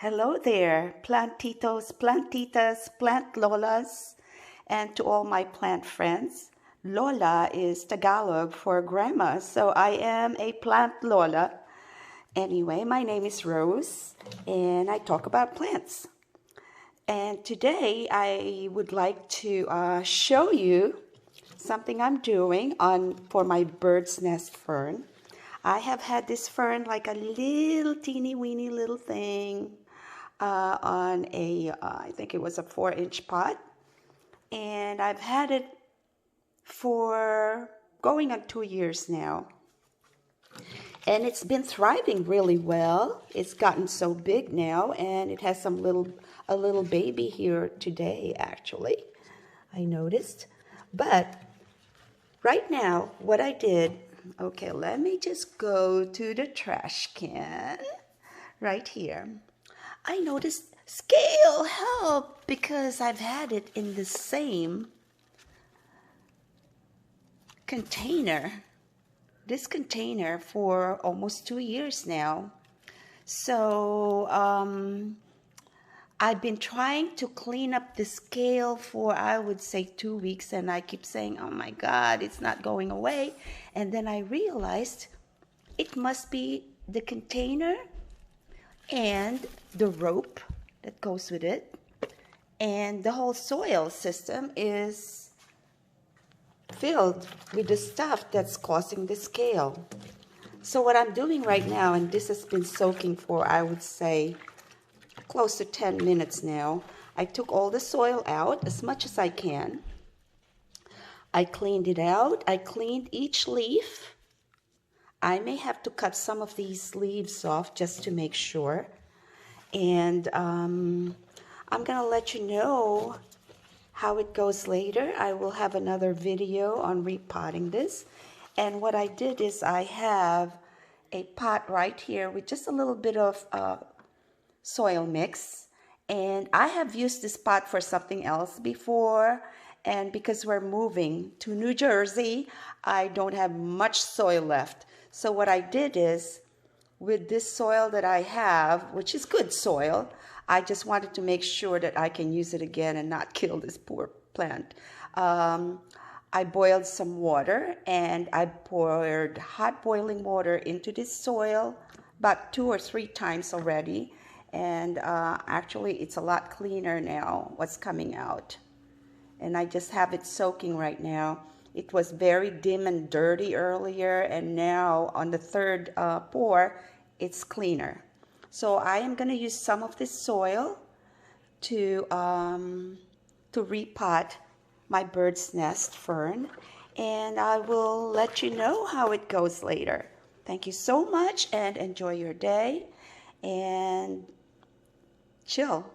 Hello there, plantitos, plantitas, plant lolas, and to all my plant friends. Lola is Tagalog for grandma, so I am a plant lola. Anyway, my name is Rose, and I talk about plants. And today I would like to show you something I'm doing for my bird's nest fern. I have had this fern like a little teeny weeny little thing on I think it was a 4-inch pot, and I've had it for going on 2 years now, and it's been thriving really well. It's gotten so big now, and it has a little baby here today, actually, I noticed. But right now what I did, okay, let me just go to the trash can right here. I noticed scale help because I've had it in the same container, this container, for almost 2 years now. So I've been trying to clean up the scale for, I would say, 2 weeks, and I keep saying, oh my God, it's not going away. And then I realized it must be the container and the rope that goes with it, and the whole soil system is filled with the stuff that's causing the scale. So what I'm doing right now, and this has been soaking for, I would say, close to 10 minutes now. I took all the soil out as much as I can. I cleaned it out. I cleaned each leaf. I may have to cut some of these leaves off just to make sure. And I'm going to let you know how it goes later. I will have another video on repotting this. And what I did is I have a pot right here with just a little bit of soil mix. And I have used this pot for something else before. And because we're moving to New Jersey, I don't have much soil left. So what I did is, with this soil that I have, which is good soil, I just wanted to make sure that I can use it again and not kill this poor plant. I boiled some water, and I poured hot boiling water into this soil about 2 or 3 times already. And actually, it's a lot cleaner now, what's coming out. And I just have it soaking right now. It was very dim and dirty earlier, and now on the third pour, it's cleaner. So I am going to use some of this soil to repot my bird's nest fern, and I will let you know how it goes later. Thank you so much, and enjoy your day, and chill.